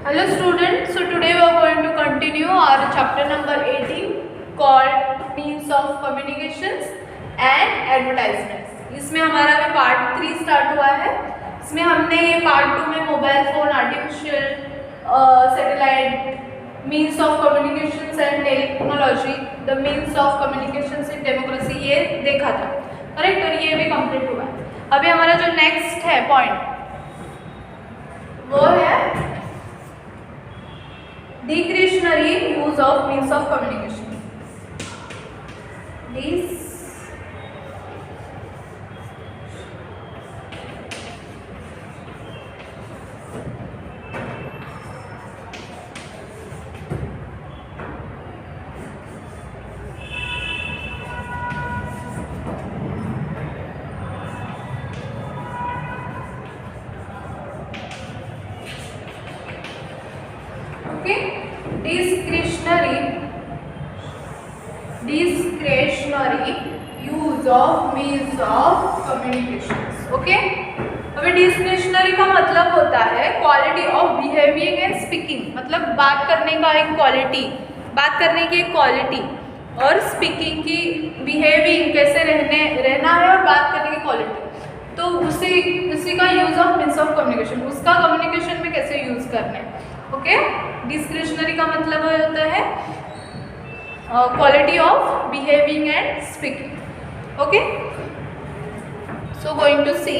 Hello students, so today we are going to continue our chapter number 18 called means of communications and advertisements. इसमें हमारा अभी part 3 start हुआ है. इसमें हमने ये पार्ट 2 में mobile phone, artificial satellite, means of communications and technology, the means of communications in democracy ये देखा था, करेक्ट. और ये भी कंप्लीट हुआ है. अभी हमारा जो नेक्स्ट है पॉइंट वो है discretionary use of means of communication. These discretionary use of means of communications. Okay, अभी डिस्क्रिशनरी का मतलब होता है quality of behaving and speaking, मतलब बात करने का एक क्वालिटी, बात करने की एक क्वालिटी, और स्पीकिंग की बिहेविंग कैसे रहना है और बात करने की क्वालिटी. तो उसी का use of means of communication, उसका कम्युनिकेशन में कैसे यूज करना है. ओके, डिस्क्रिशनरी का मतलब होता है quality of behaving and speaking. Okay, so going to see,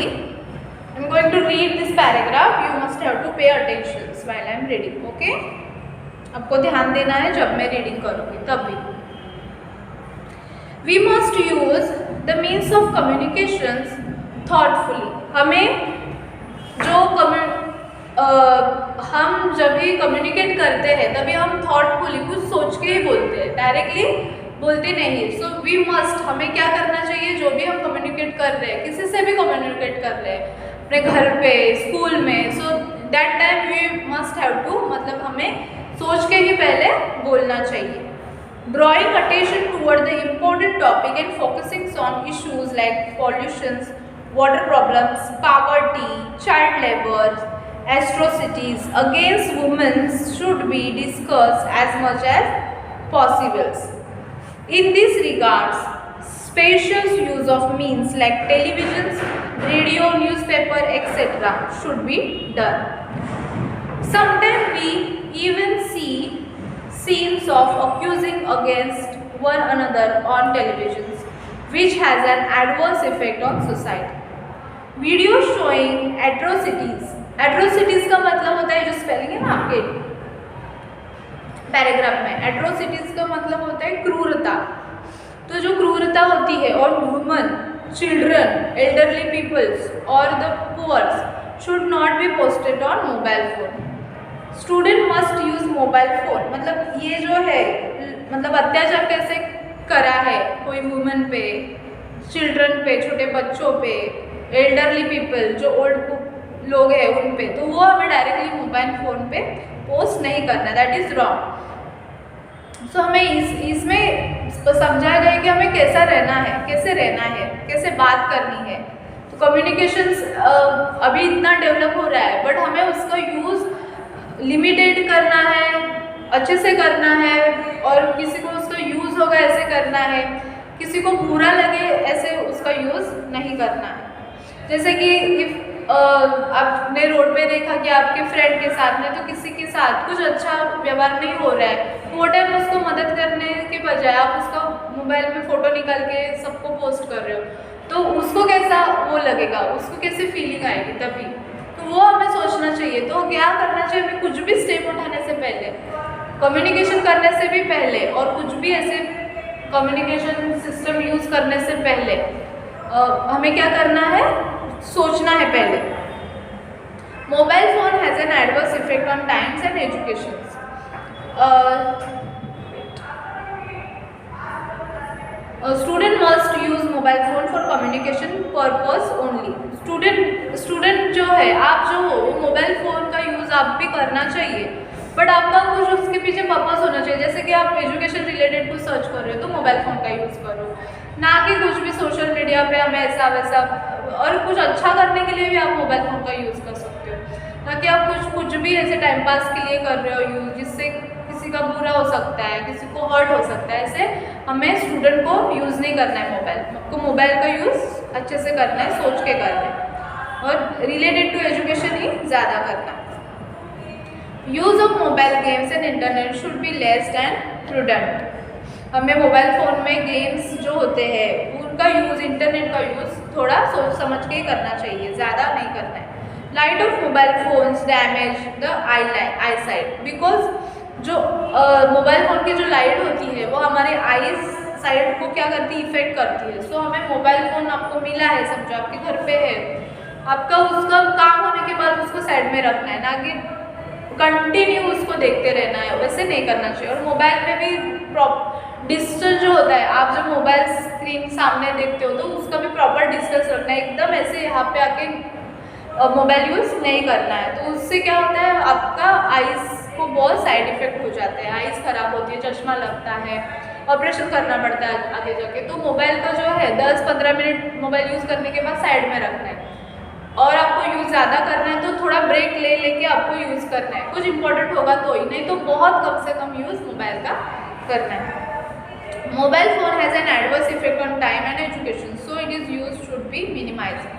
I'm going to read this paragraph. You must have to pay attention while I'm reading. Okay, आपको ध्यान देना है जब मैं रीडिंग करूँगी तब भी. We must use the means of communications thoughtfully. हमें जो हम जब भी कम्युनिकेट करते हैं तभी हम थॉटफुली कुछ सोच के ही बोलते हैं, डायरेक्टली बोलते नहीं. सो वी मस्ट, हमें क्या करना चाहिए, जो भी हम कम्युनिकेट कर रहे हैं, किसी से भी कम्युनिकेट कर रहे हैं, अपने घर पे, स्कूल में, so that time we must have to, मतलब हमें सोच के ही पहले बोलना चाहिए. Drawing attention toward the important topic and focusing on issues like pollutions, water problems, poverty, child labour, atrocities against women should be discussed as much as possible. In this regards, spacious use of means like televisions, radio, newspaper, etc. should be done. Sometimes we even see scenes of accusing against one another on televisions, which has an adverse effect on society. Video showing atrocities, atrocities का मतलब होता है, जो spelling है ना आपके paragraph में, atrocities का मतलब होता है क्रूरता. तो जो क्रूरता होती है और वुमन, चिल्ड्रन, एल्डरली पीपल्स और the poors should not be posted on mobile phone. Student must use mobile phone, मतलब ये जो है, मतलब अत्याचार कैसे करा है कोई वुमन पे, चिल्ड्रन पे, छोटे बच्चों पे, एल्डरली पीपल जो ओल्ड लोग हैं उन पे, तो वो हमें डायरेक्टली मोबाइल फ़ोन पे पोस्ट नहीं करना, दैट इज़ रॉन्ग. सो हमें इसमें समझाया गया कि हमें कैसा रहना है, कैसे बात करनी है. तो कम्युनिकेशंस अभी इतना डेवलप हो रहा है, बट हमें उसका यूज़ लिमिटेड करना है, अच्छे से करना है, और किसी को उसका यूज़ होगा ऐसे करना है, किसी को बुरा लगे ऐसे उसका यूज़ नहीं करना है. जैसे कि इफ़ आपने रोड पे देखा कि आपके फ्रेंड के साथ में, तो किसी के साथ कुछ अच्छा व्यवहार नहीं हो रहा है, वो टाइम उसको मदद करने के बजाय आप उसका मोबाइल में फ़ोटो निकाल के सबको पोस्ट कर रहे हो, तो उसको कैसा वो लगेगा, उसको कैसे फीलिंग आएगी तभी. तो वो हमें सोचना चाहिए. तो क्या करना चाहिए, हमें कुछ भी स्टेप उठाने से पहले, कम्युनिकेशन करने से भी पहले, और कुछ भी ऐसे कम्युनिकेशन सिस्टम यूज़ करने से पहले हमें क्या करना है, सोचना है पहले. Mobile phone has an adverse effect on times and education. Student must use mobile phone for communication purpose only. Student जो है, आप जो हो, मोबाइल फ़ोन का यूज़ आप भी करना चाहिए, बट आपका कुछ उसके पीछे पर्पस होना चाहिए. जैसे कि आप एजुकेशन रिलेटेड कुछ सर्च कर रहे हो तो मोबाइल फ़ोन का यूज़ करो, ना कि कुछ भी सोशल मीडिया पे हमें ऐसा वैसा और कुछ अच्छा करने के लिए भी आप मोबाइल फ़ोन का यूज़ कर सकते हो, ताकि आप कुछ भी ऐसे टाइम पास के लिए कर रहे हो यूज़, जिससे किसी का बुरा हो सकता है, किसी को हर्ट हो सकता है, ऐसे हमें स्टूडेंट को यूज़ नहीं करना है मोबाइल। आपको मोबाइल का यूज़ अच्छे से करना है, सोच के करना है और रिलेटेड टू एजुकेशन ही ज़्यादा करना है। Use of mobile games and internet should be less and prudent. हमें मोबाइल फ़ोन में गेम्स जो होते हैं उनका यूज़, इंटरनेट का यूज़ थोड़ा सोच समझ के ही करना चाहिए, ज़्यादा नहीं करना है। Light of mobile phones damage the I site, because जो मोबाइल फ़ोन की जो लाइट होती है वो हमारे आईज साइड को क्या करती है, इफेक्ट करती है। सो हमें मोबाइल फ़ोन आपको मिला है, समझो आपके घर पे है, आपका उसका काम होने के बाद उसको साइड में रखना है, ना कि कंटिन्यू उसको देखते रहना है, वैसे नहीं करना चाहिए। और मोबाइल में भी डिस्टेंस जो होता है, आप जब मोबाइल स्क्रीन सामने देखते हो तो उसका भी प्रॉपर डिस्टेंस रखना है, एकदम ऐसे यहाँ पे आके मोबाइल यूज़ नहीं करना है। तो उससे क्या होता है, आपका आइज़ को बहुत साइड इफ़ेक्ट हो जाते हैं, आइज़ ख़राब होती है, चश्मा लगता है, ऑपरेशन करना पड़ता है आगे जाके। तो मोबाइल का जो है 10-15 मिनट मोबाइल यूज़ करने के बाद साइड में रखना है, और आपको यूज़ ज़्यादा करना है तो थोड़ा ब्रेक ले लेके आपको यूज़ करना है, कुछ इंपॉर्टेंट होगा तो ही, नहीं तो बहुत कम से कम यूज़ मोबाइल का करना है। Mobile phone has an adverse effect on time and education, so it is use should be minimise.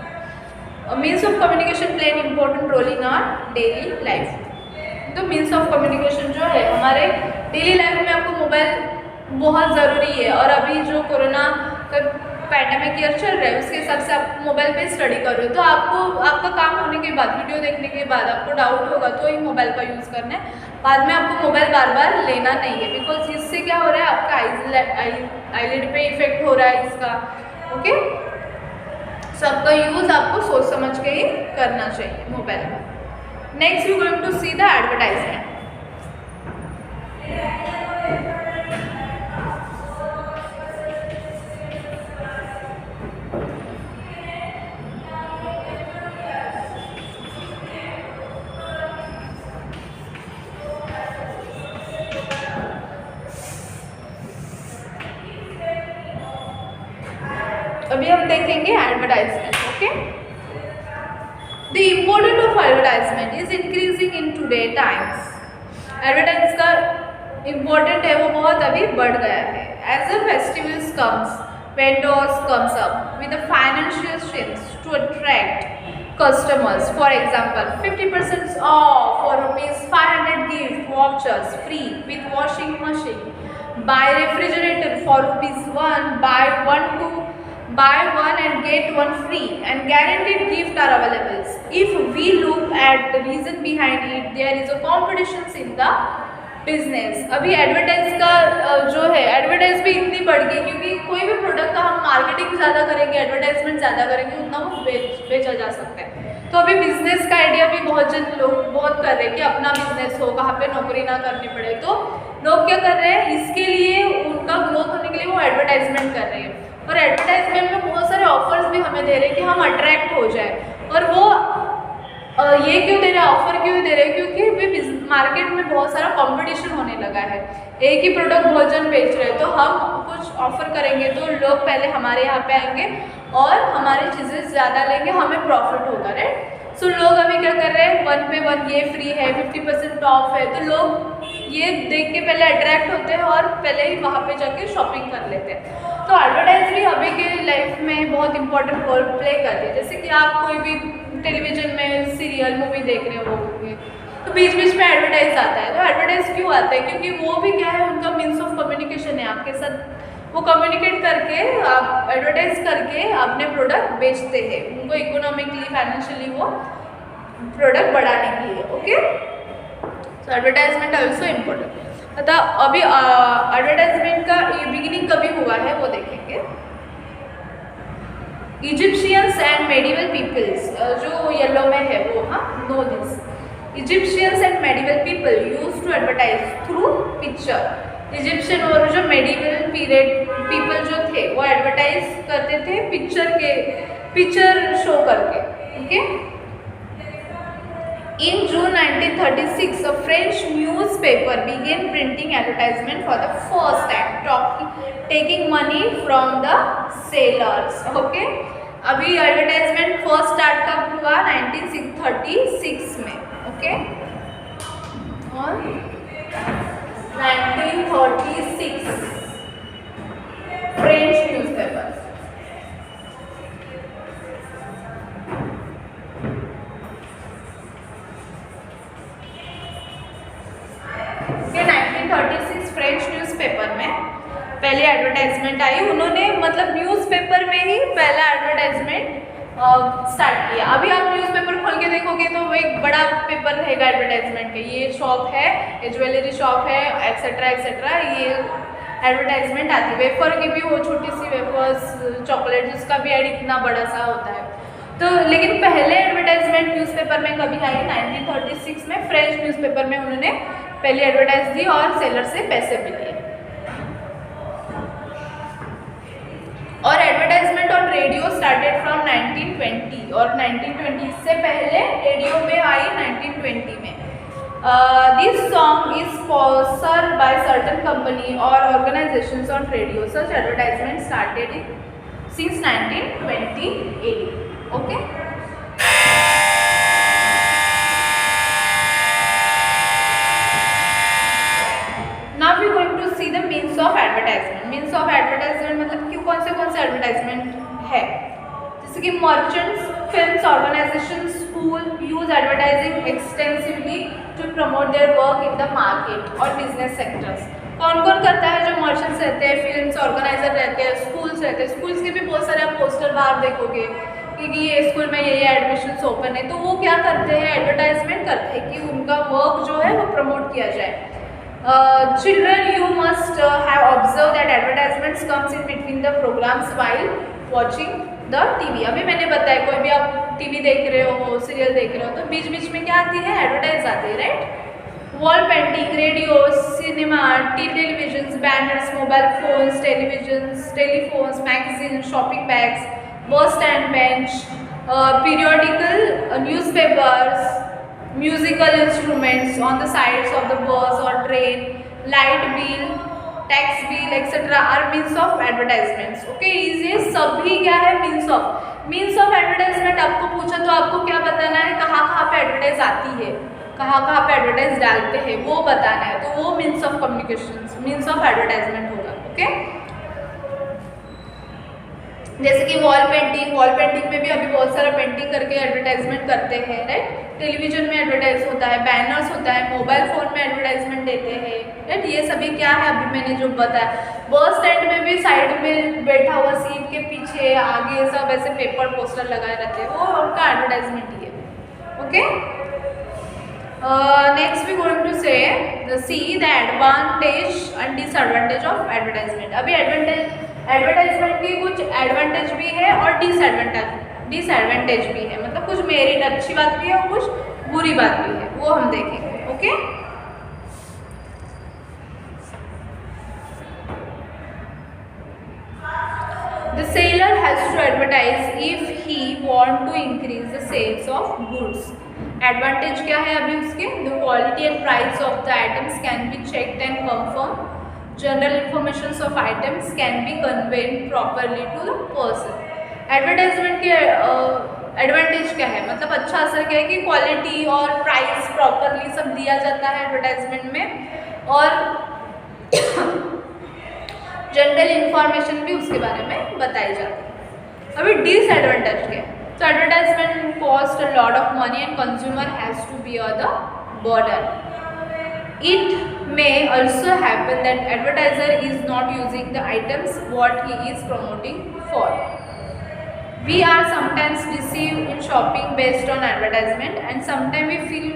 Means of communication play an important role in our daily life. तो मीन्स ऑफ कम्युनिकेशन जो है हमारे daily life में आपको mobile बहुत ज़रूरी है। और अभी जो कोरोना का पैंडेमिक ईयर चल रहा है उसके हिसाब से आप मोबाइल पे स्टडी कर रहे हो, तो आपको आपका काम होने के बाद, वीडियो देखने के बाद आपको डाउट होगा तो ही मोबाइल का यूज़ करना है, बाद में आपको मोबाइल बार बार लेना नहीं है, बिकॉज इससे क्या हो रहा है, आपका आईलिड पे इफेक्ट हो रहा है इसका। ओके, सबका यूज़ आपको सोच समझ के ही करना चाहिए मोबाइल में। Next we going to see the advertisement. अभी हम देखेंगे advertisement. Okay, the important of advertisement is increasing in today times. Advertise का इम्पोर्टेंट है वो बहुत अभी बढ़ गया है। As a festivals comes, vendors comes up with a financial strength to attract customers. For example, 50% off for ₹500 gift vouchers free with washing machine. Buy refrigerator for ₹1, buy one and get one free, and guaranteed gift are available. If we look at the reason behind it, there is a competition in the business. अभी advertise का जो है, advertise भी इतनी बढ़ गई क्योंकि कोई भी प्रोडक्ट का हम मार्केटिंग ज़्यादा करेंगे, एडवर्टाइजमेंट ज़्यादा करेंगे, उतना वो बेचा जा सकता है। तो अभी बिजनेस का आइडिया भी बहुत जन लोग बहुत कर रहे हैं कि अपना बिजनेस हो, कहाँ पे नौकरी ना करनी पड़े। तो लोग क्या कर रहे हैं, इसके लिए उनका ग्रोथ होने के लिए वो एडवर्टाइजमेंट कर रहे हैं, और एडवर्टाइजमेंट में बहुत सारे ऑफर्स भी हमें दे रहे हैं कि हम अट्रैक्ट हो जाए। और वो ये क्यों दे रहे हैं, ऑफर क्यों दे रहे हैं, क्योंकि अभी मार्केट में बहुत सारा कंपटीशन होने लगा है, एक ही प्रोडक्ट बहुत जन बेच रहे हैं, तो हम कुछ ऑफर करेंगे तो लोग पहले हमारे यहाँ पे आएंगे और हमारी चीज़ें ज़्यादा लेंगे, हमें प्रॉफिट होगा, राइट। सो लोग अभी क्या कर रहे हैं, 1 पे 1 ये फ्री है, 50% ऑफ है, तो लोग ये देख के पहले अट्रैक्ट होते हैं और पहले ही वहाँ पे जाके शॉपिंग कर लेते हैं। तो एडवर्टाइज भी अभी के लाइफ में बहुत इंपॉर्टेंट रोल प्ले करती है। जैसे कि आप कोई भी टेलीविजन में सीरियल मूवी देख रहे होंगे तो बीच बीच में एडवर्टाइज आता है। तो एडवर्टाइज क्यों आता है, क्योंकि वो भी क्या है, उनका मीन्स ऑफ कम्युनिकेशन है आपके साथ, वो कम्युनिकेट करके, आप एडवर्टाइज करके अपने प्रोडक्ट बेचते हैं, उनको इकोनॉमिकली फाइनेंशियली वो प्रोडक्ट बढ़ाने के लिए। ओके, सो एडवर्टाइजमेंट ऑल्सो इम्पोर्टेंट। अतः अभी एडवर्टाइजमेंट का बिगिनिंग कभी हुआ है वो देखेंगे। इजिप्शियंस एंड मेडिवल पीपल्स, जो येलो में है वो, हाँ, no this. Egyptians and medieval people use to advertise through picture. Egyptian और जो मेडिवल पीरियड पीपल जो थे वो एडवर्टाइज करते थे पिक्चर शो करके। Okay, In June 1936, a French newspaper began printing advertisement for the first time, taking money from the sailors. Okay, अभी advertisement first start कब हुआ? 1936 में, ओके, और 1936 फ्रेंच न्यूज़पेपर। के 1936 फ्रेंच न्यूज़पेपर में पहले एडवर्टाइजमेंट आई। उन्होंने मतलब न्यूज़पेपर में ही पहला एडवर्टाइजमेंट स्टार्ट किया। अभी आप न्यूज़पेपर खोल के देखोगे तो वो एक बड़ा पेपर रहेगा एडवर्टाइजमेंट का, ये शॉप है, ये ज्वेलरी शॉप है, एक्सेट्रा एक्सेट्रा, ये एडवर्टाइजमेंट आती है। वेफर की भी वो छोटी सी वेफर्स, चॉकलेट, जिसका भी एड इतना बड़ा सा होता है। तो लेकिन पहले एडवर्टाइजमेंट न्यूज़पेपर में कभी आई? 1936 में फ्रेंच न्यूज़पेपर में उन्होंने पहली एडवर्टाइज दी और सेलर से पैसे भी लिए। और advertisement on radio started from 1920, और 1920 से पहले रेडियो में आई 1920 में। This song is sponsored by certain company और organisations on radio. Such advertisement started in since 1928, okay. Now we are going to see the means of advertisement. Means of advertisement मतलब कि कौन से एडवर्टाइजमेंट है? जैसे कि merchants, films, organisations, school use advertising extensively to promote their work in the market और business sectors. कौन कौन करता है? जो मर्चेंट्स रहते हैं, फिल्म्स ऑर्गेनाइजर रहते हैं, स्कूल्स रहते हैं। स्कूल्स के भी बहुत सारे आप पोस्टर बाहर देखोगे कि ये स्कूल में ये एडमिशन्स ओपन है, तो वो क्या करते हैं? एडवर्टाइजमेंट करते हैं कि उनका वर्क जो है वो प्रमोट किया जाए। Children, you must have observed that advertisements comes in between the programs while watching the TV. अभी मैंने बताया, कोई भी आप टीवी देख रहे हो, सीरियल देख रहे हो, तो बीच बीच में क्या आती है? एडवर्टाइज आती है, right. Wall painting, radio, cinema, television, banners, mobile phones, telephones, magazine, shopping bags, bus stand bench, periodical, newspapers, musical instruments on the sides of the bus or train, light bill, tax bill, etc. are means of advertisements. Okay, ये सभी क्या है? means of advertisement। आपको पूछा तो आपको क्या बताना है? कहाँ पे एडवर्टाइज आती है, कहाँ पे एडवर्टाइज डालते हैं, वो बताना है। तो वो means of communication, means of advertisement होगा, ओके। जैसे कि वॉल पेंटिंग में भी अभी बहुत सारा पेंटिंग करके एडवर्टाइजमेंट करते हैं, राइट। टेलीविजन में एडवर्टाइज होता है, बैनर्स होता है, मोबाइल फ़ोन में एडवर्टाइजमेंट देते हैं, राइट। ये सभी क्या है? अभी मैंने जो बताया। बस स्टैंड में भी साइड में बैठा हुआ सीट के पीछे आगे सब ऐसे पेपर पोस्टर लगाए रहते हैं, वो उनका एडवर्टाइजमेंट ही है, okay. Next we going to say see the advantage and disadvantage of advertisement. अभी एडवर्टाइजमेंट की कुछ एडवांटेज भी है और डिसएडवांटेज भी है, मतलब कुछ मेरिट, अच्छी बात भी है और कुछ बुरी बात भी है, वो हम देखेंगे, okay. The seller has to advertise if he want to increase the sales of goods. Advantage क्या है अभी उसके? The quality and price of the items can be checked and confirmed. General information of items can be conveyed properly to the person. Advertisement के advantage क्या है? मतलब अच्छा असर क्या है कि क्वालिटी और प्राइस प्रॉपरली सब दिया जाता है एडवर्टाइजमेंट में, और जनरल इंफॉर्मेशन भी उसके बारे में बताई जाती है। अभी डिसएडवांटेज क्या है? तो advertisement cost a lot of money and consumer has to bear the burden. It may also happen that advertiser is not using the items what he is promoting for. We are sometimes deceived in shopping based on advertisement, and sometimes we feel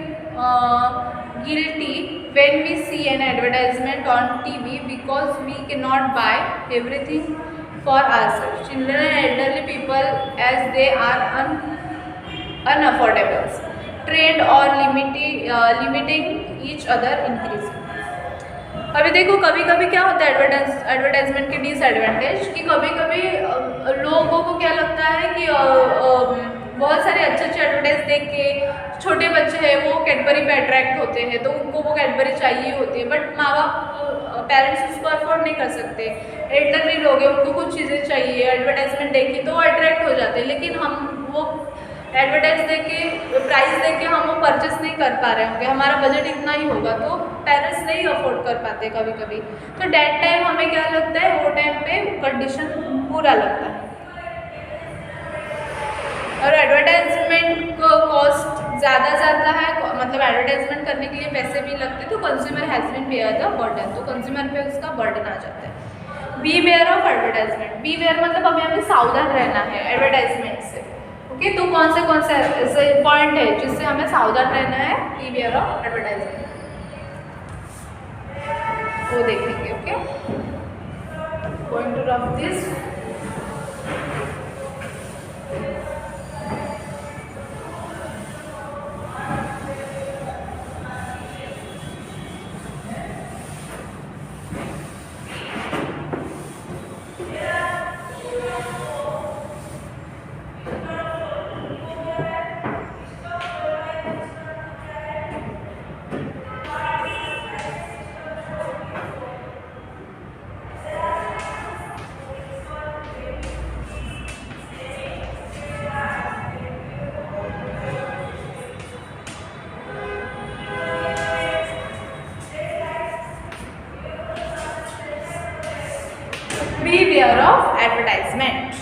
guilty when we see an advertisement on TV because we cannot buy everything for ourselves. Children and elderly people, as they are unaffordable. Trade or limiting each other increasing. अभी देखो कभी कभी क्या होता है advertisement के disadvantage, कि कभी कभी लोगों को क्या लगता है कि बहुत सारे अच्छे अच्छे एडवर्टाइज देख के छोटे बच्चे हैं वो कैडबरी पे अट्रैक्ट होते हैं, तो उनको वो कैडबरी चाहिए होती है, बट माँ बाप पेरेंट्स उसको अफोर्ड नहीं कर सकते। एल्डरली लोग हैं, उनको कुछ चीज़ें चाहिए, एडवर्टाइजमेंट देखी तो वो अट्रैक्ट हो जाते करते हैं, लेकिन हम वो एडवर्टाइज दे के प्राइस दे के हम वो परचेस नहीं कर पा रहे होंगे, हमारा बजट इतना ही होगा, तो पेरेंट्स नहीं अफोर्ड कर पाते कभी कभी। तो डेट टाइम हमें क्या लगता है, वो टाइम पे कंडीशन बुरा लगता है। और एडवर्टाइजमेंट को कॉस्ट ज़्यादा जाता है, मतलब एडवर्टाइजमेंट करने के लिए पैसे भी लगते हैं, तो consumer has been bear the burden, तो कंज्यूमर पे उसका बर्डन आ जाता है। Beware of advertisement, beware मतलब हमें सावधान रहना है एडवर्टाइजमेंट से। ओके, तो कौन से ऐसे पॉइंट है जिससे हमें सावधान रहना है, बी वेयर ऑफ एडवर्टाइजमेंट, वो देखेंगे। Okay, going to rough this. Beware of advertisement.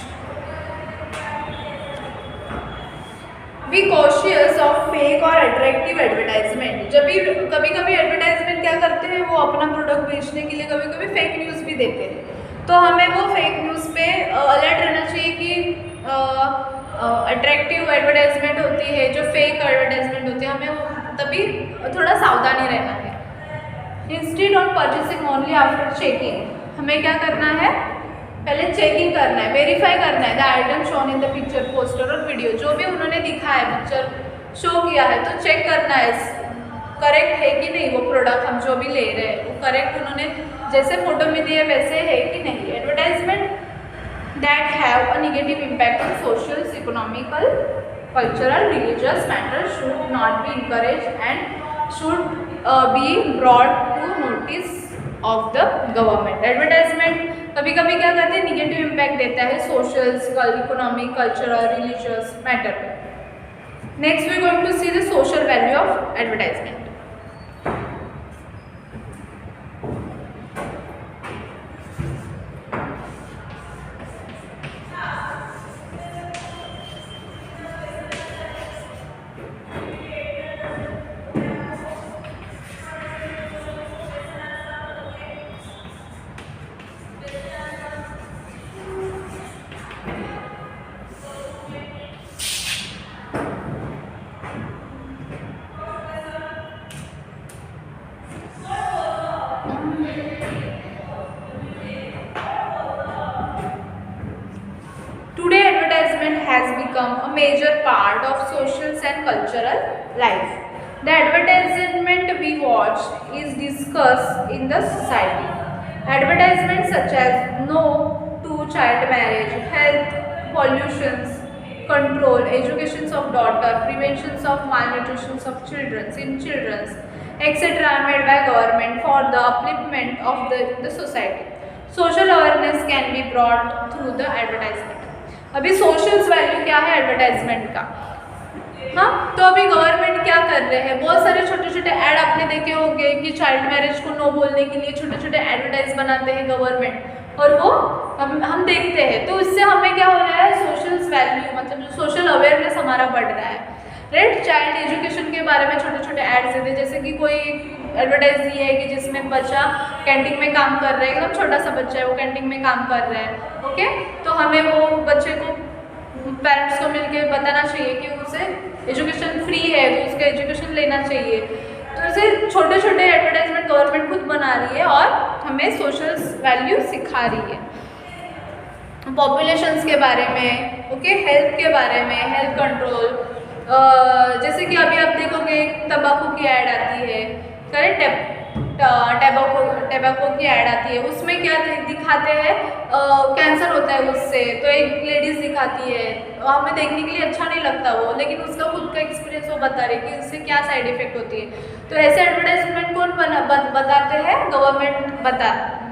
Be cautious of fake और attractive advertisement. जब भी कभी कभी एडवर्टाइजमेंट क्या करते हैं, वो अपना प्रोडक्ट बेचने के लिए कभी कभी फेक न्यूज़ भी देते हैं, तो हमें वो फेक न्यूज़ पे अलर्ट रहना चाहिए कि अट्रैक्टिव एडवर्टाइजमेंट होती है, जो फेक एडवर्टाइजमेंट होती है, हमें तभी थोड़ा सावधानी रहना है। Instead of purchasing only after checking, हमें क्या करना है, पहले चेकिंग करना है, वेरीफाई करना है the item shown in the picture, poster और वीडियो, जो भी उन्होंने दिखाया है, पिक्चर शो किया है, तो चेक करना है करेक्ट है कि नहीं, वो प्रोडक्ट हम जो भी ले रहे हैं वो करेक्ट उन्होंने जैसे फोटो में दिए वैसे है कि नहीं। Advertisement that have a negative impact on social, economical, cultural, religious matter should not be encourage and should be brought to notice of the government. Advertisement कभी कभी क्या करते हैं, निगेटिव इम्पैक्ट देता है social, economic, cultural, religious matter. Next we going to see the social value of advertisement. Has become a major part of social and cultural life. The advertisement we watch is discussed in the society. Advertisements such as no to child marriage, health, pollutions, control, education of daughter, prevention of malnutrition of children, etc. are made by government for the upliftment of the society. Social awareness can be brought through the advertisement. अभी social value क्या है advertisement का, हाँ, तो अभी government क्या कर रहे हैं, बहुत सारे छोटे छोटे ऐड आपने देखे होंगे कि चाइल्ड मैरिज को नो बोलने के लिए छोटे छोटे एडवर्टाइज बनाते हैं गवर्नमेंट, और वो हम देखते हैं, तो इससे हमें क्या हो रहा है, सोशल वैल्यू मतलब जो सोशल अवेयरनेस हमारा बढ़ रहा है, राइट। चाइल्ड एजुकेशन के बारे में छोटे छोटे एड्स देते हैं, जैसे कि कोई एडवर्टाइज दी है कि जिसमें बच्चा कैंटीन में काम कर रहा है, एकदम छोटा सा बच्चा है वो कैंटीन में काम कर रहा है, ओके, तो हमें वो बच्चे को पेरेंट्स को मिलके बताना चाहिए कि उसे एजुकेशन फ्री है, तो उसका एजुकेशन लेना चाहिए। तो ऐसे छोटे छोटे एडवर्टाइजमेंट गवर्नमेंट खुद बना रही है और हमें सोशल वैल्यू सिखा रही है। पॉपुलेशंस के बारे में, ओके, हेल्थ के बारे में, हेल्थ कंट्रोल, जैसे कि अभी आप देखोगे तंबाकू की ऐड आती है, करेक्ट, टैबाको की ऐड आती है, उसमें क्या दिखाते हैं, कैंसर होता है उससे, तो एक लेडीज़ दिखाती है, हमें देखने के लिए अच्छा नहीं लगता वो, लेकिन उसका खुद का एक्सपीरियंस वो बता रही है कि उससे क्या साइड इफेक्ट होती है। तो ऐसे एडवर्टाइजमेंट कौन बताते हैं, गवर्नमेंट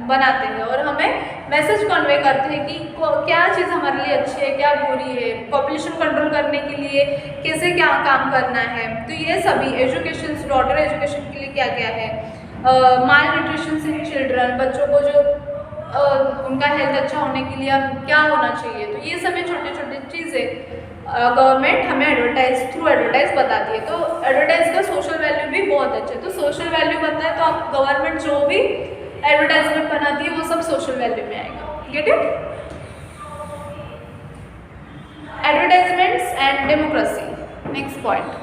बनाते हैं और हमें मैसेज कन्वे करते हैं कि क्या चीज़ हमारे लिए अच्छी है, क्या बुरी है, पॉपुलेशन कंट्रोल करने के लिए कैसे क्या काम करना है। तो ये सभी एजुकेशन, डॉटर एजुकेशन के लिए क्या क्या है, माल न्यूट्रिशन इन चिल्ड्रन, बच्चों को जो उनका हेल्थ अच्छा होने के लिए क्या होना चाहिए। तो ये सभी छोटे छोटे चीज़ें गवर्नमेंट हमें थ्रू एडवर्टाइज बताती है। तो एडवर्टाइज का सोशल वैल्यू भी बहुत अच्छा है। तो सोशल वैल्यू बनता है तो आप गवर्नमेंट जो भी एडवर्टाइजमेंट बनाती है वो सब सोशल वैल्यू में आएगा। Get it? Advertisements and democracy, next point.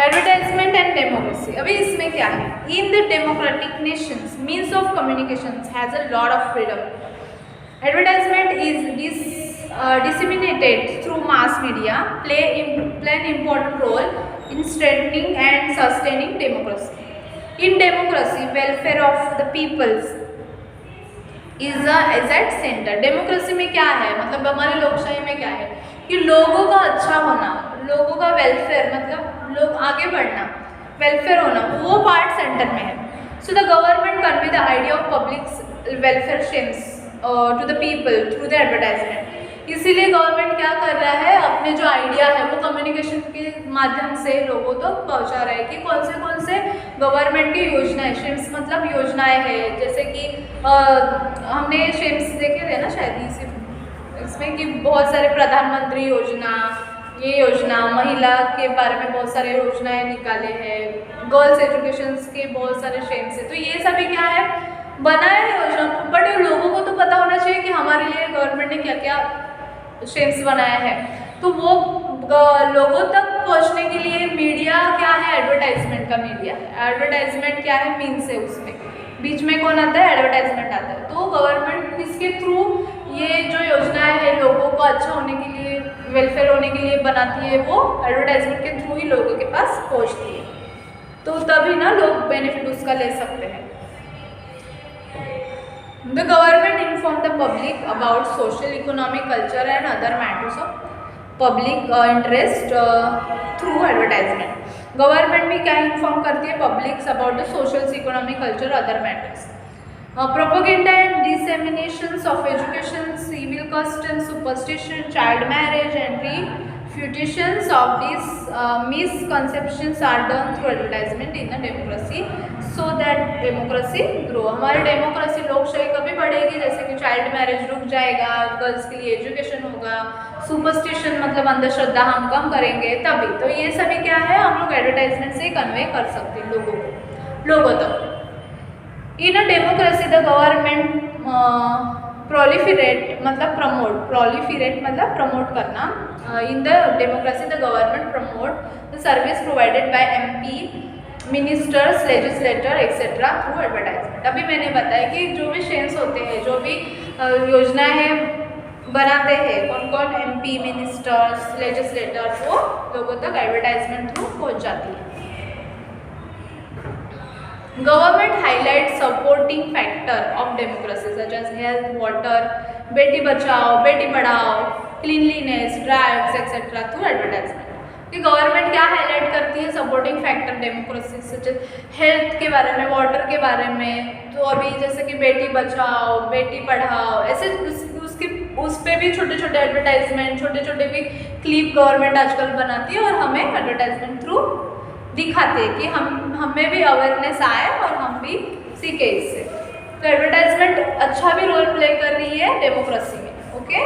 Advertisement and democracy, अभी इसमें क्या है? In the democratic Nations means of communication has a lot of freedom. Advertisement is disseminated through mass media play an important role in strengthening and sustaining democracy. In democracy, welfare of the peoples is at center. Democracy में क्या है, मतलब हमारी लोकशाही में क्या है कि लोगों का अच्छा होना, लोगों का वेलफेयर, मतलब लोग आगे बढ़ना, वेलफेयर होना, वो पार्ट सेंटर में है। So the government convey the idea of public welfare schemes to the people through the advertisement. इसीलिए गवर्नमेंट क्या कर रहा है, अपने जो आइडिया है वो कम्युनिकेशन के माध्यम से लोगों तक पहुंचा रहा है कि कौन से गवर्नमेंट की योजनाएं, शेम्स मतलब योजनाएं हैं, जैसे कि हमने शेम्स देखे थे ना शायद इसमें कि बहुत सारे प्रधानमंत्री योजना, ये योजना, महिला के बारे में बहुत सारे योजनाएं निकाले हैं, गर्ल्स एजुकेशन के बहुत सारे शेम्स है। तो ये सभी क्या है, बनाया है योजना, बट लोगों को तो पता होना चाहिए कि हमारे लिए गवर्नमेंट ने क्या क्या शेम्स बनाया है। तो वो लोगों तक पहुंचने के लिए मीडिया क्या है, एडवर्टाइजमेंट का मीडिया है। एडवर्टाइजमेंट क्या है, मीन्स है, उसमें बीच में कौन आता है, एडवर्टाइजमेंट आता है। तो गवर्नमेंट इसके थ्रू ये जो योजनाएं है लोगों को अच्छा होने के लिए, वेलफेयर होने के लिए बनाती है, वो एडवर्टाइजमेंट के थ्रू ही लोगों के पास पहुंचती है। तो तभी ना लोग बेनिफिट उसका ले सकते हैं। The government inform the public about social, economic, culture and other matters of public interest through advertisement. Government भी क्या इन्फॉर्म करती है, publics about the social, economic, culture, other matters. Propaganda and disseminations of education, civil customs, superstition, child marriage and refutations of these misconceptions are done through advertisement in the democracy so that democracy grow. हमारी democracy, लोकशाही कभी बढ़ेगी, जैसे कि child marriage रुक जाएगा, girls के लिए एजुकेशन होगा, सुपरस्टिशन मतलब अंधश्रद्धा हम कम करेंगे तभी। तो ये सभी क्या है, हम लोग एडवर्टाइजमेंट से कन्वे कर सकते हैं लोगों तक। In a democracy the government proliferate मतलब प्रमोट करना। In the democracy the government promote the service provided by MP, ministers, legislator etcetera through advertisement. अभी मैंने बताया कि जो भी शेम्स होते हैं, जो भी योजनाएं हैं बनाते हैं, कौन MP, मिनिस्टर्स, लेजिस्लेटर्स, वो लोगों तक एडवर्टाइजमेंट थ्रू पहुँच जाती है। Government highlights supporting factor of democracy such as health, water, Beti Bachao, Beti Padhao, cleanliness, drives etc. through advertisement। कि गवर्नमेंट क्या हाईलाइट करती है, supporting factor democracy such as health के बारे में, वाटर के बारे में। तो अभी जैसे कि बेटी बचाओ, बेटी पढ़ाओ, ऐसे उस पर भी छोटे छोटे एडवर्टाइजमेंट, छोटे छोटे भी क्लिप गवर्नमेंट आजकल बनाती है और हमें एडवर्टाइजमेंट थ्रू दिखाते हैं कि हमें भी अवेयरनेस आए और हम भी सीखे इससे। तो एडवर्टाइजमेंट अच्छा भी रोल प्ले कर रही है डेमोक्रेसी में। Okay,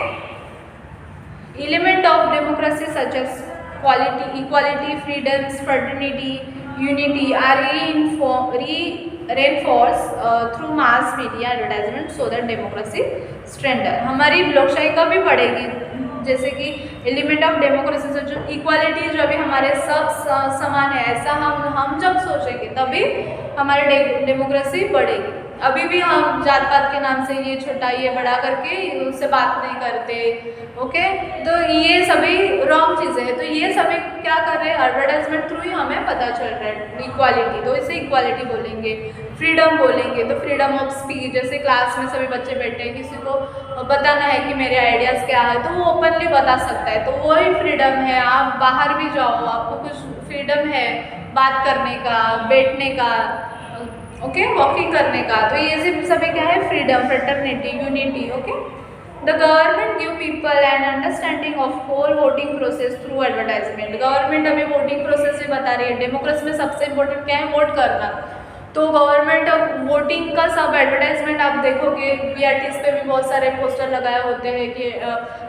element of democracy such as quality, equality, freedoms, fraternity, unity are reinforced through mass media advertisement so that democracy strengthen। हमारी लोकशाही कभी बढ़ेगी जैसे कि एलिमेंट ऑफ डेमोक्रेसी से जो इक्वालिटी जो अभी हमारे सब समान है, ऐसा हम जब सोचेंगे तभी हमारी डेमोक्रेसी बढ़ेगी। अभी भी हम जात पात के नाम से ये छोटा ये बड़ा करके उससे बात नहीं करते। ओके, तो ये सभी रॉन्ग चीज़ें हैं। तो ये सभी क्या कर रहे हैं, एडवर्टाइजमेंट थ्रू ही हमें पता चल रहा है इक्वालिटी, तो इसे इक्वालिटी बोलेंगे। फ्रीडम बोलेंगे तो फ्रीडम ऑफ स्पीच, जैसे क्लास में सभी बच्चे बैठे हैं, किसी को बताना है कि मेरे आइडियाज़ क्या है तो वो ओपनली बता सकता है, तो वही फ्रीडम है। आप बाहर भी जाओ, आपको कुछ फ्रीडम है बात करने का, बैठने का, ओके, वॉकिंग करने का, तो ये सभी क्या है, freedom, fraternity, unity. Okay, the government give people an understanding of whole voting process through advertisement. Government अभी वोटिंग प्रोसेस भी बता रही है। डेमोक्रेसी में सबसे इंपॉर्टेंट क्या है, वोट करना। तो गवर्नमेंट वोटिंग का सब एडवर्टाइजमेंट आप देखोगे, BRTs पे भी बहुत सारे पोस्टर लगाए होते हैं कि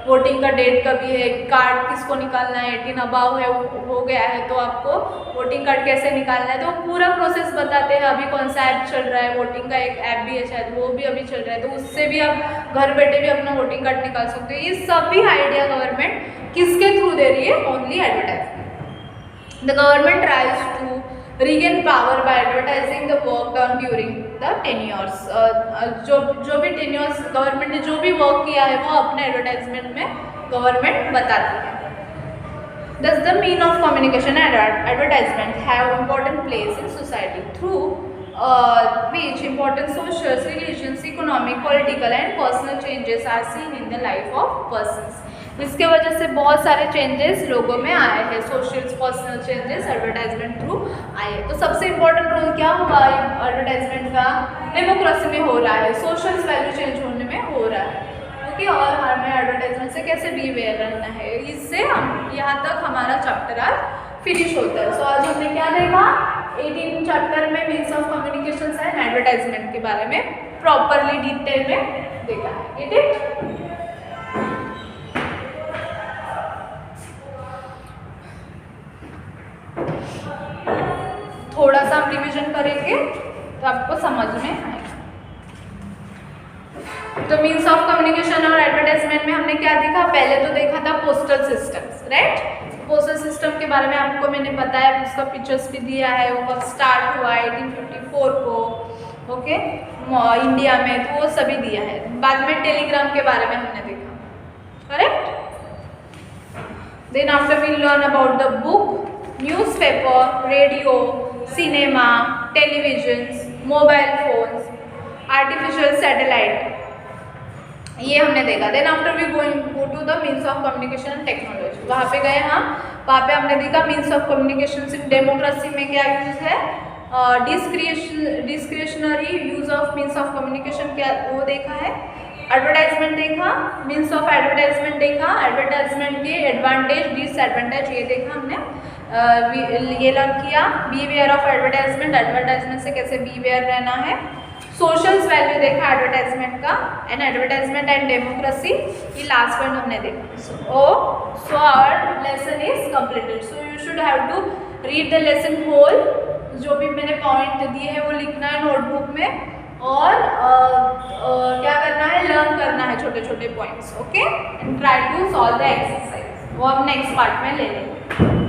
वोटिंग का डेट कभी है, कार्ड किसको निकालना है, 18 अबाव है हो गया है तो आपको वोटिंग कार्ड कैसे निकालना है, तो पूरा प्रोसेस बताते हैं। अभी कौन सा ऐप चल रहा है, वोटिंग का एक ऐप भी है शायद, वो भी अभी चल रहा है, तो उससे भी आप घर बैठे भी अपना वोटिंग कार्ड निकाल सकते हो। ये सभी आइडिया गवर्नमेंट किसके थ्रू दे रही है, only advertisement. The government tries to regain power by advertising the work done during the tenures। जो भी tenures गवर्नमेंट ने जो भी वर्क किया है वो अपने एडवर्टाइजमेंट में गवर्नमेंट बताती है। Thus the mean of communication and advertisement have important place in society through which important social, religious, economic, political and personal changes are seen in the life of persons। इसके वजह से बहुत सारे changes लोगों में आए हैं, social personal changes advertisement through आए हैं। तो सबसे इम्पोर्टेंट रोल क्या हुआ एडवर्टाइजमेंट का, डेमोक्रेसी में हो रहा है, सोशल वैल्यू चेंज होने में हो रहा है। ओके, और हमें एडवर्टाइजमेंट से कैसे बिहेवियर रहना है, इससे हम यहाँ तक हमारा चैप्टर आज फिनिश होता है। सो आज हमने क्या देखा, 18 चैप्टर में means of communication and advertisement के बारे में प्रॉपरली डिटेल में देखा है। Get it? थोड़ा सा हम रिवीजन करेंगे तो आपको समझ में आएगा। तो मीन्स ऑफ कम्युनिकेशन और एडवर्टाइजमेंट में हमने क्या देखा, पहले तो देखा था postal systems, right. Postal system के बारे में आपको मैंने बताया, उसका पिक्चर्स भी दिया है। वो स्टार्ट हुआ 1854 को, ओके, इंडिया में, तो वो सभी दिया है। बाद में टेलीग्राम के बारे में हमने देखा, correct. Then after we learn about the book, newspaper, radio, cinema, television, mobile phones, artificial satellite, ये हमने देखा। Then after we go to the means of communication and technology, वहाँ पे गए हम, वहाँ पे हमने देखा means of communication in democracy में क्या यूज है, discretionary use of means of communication क्या वो देखा है। एडवर्टाइजमेंट देखा, मीन्स ऑफ एडवर्टाइजमेंट देखा, एडवर्टाइजमेंट के एडवांटेज डिसएडवांटेज ये देखा हमने, ये लर्न किया। बिहेवियर ऑफ एडवर्टाइजमेंट, एडवर्टाइजमेंट से कैसे बिहेवियर रहना है। सोशल वैल्यू देखा एडवर्टाइजमेंट का, एंड एडवर्टाइजमेंट एंड डेमोक्रेसी, ये लास्ट पॉइंट हमने देखा। So our lesson is completed. So you should have to read the lesson whole, जो भी मैंने पॉइंट दिए हैं वो लिखना है नोटबुक में, और क्या करना है, लर्न करना है छोटे छोटे points, okay, and try to solve the exercise. वो हम नेक्स्ट पार्ट में ले लेंगे।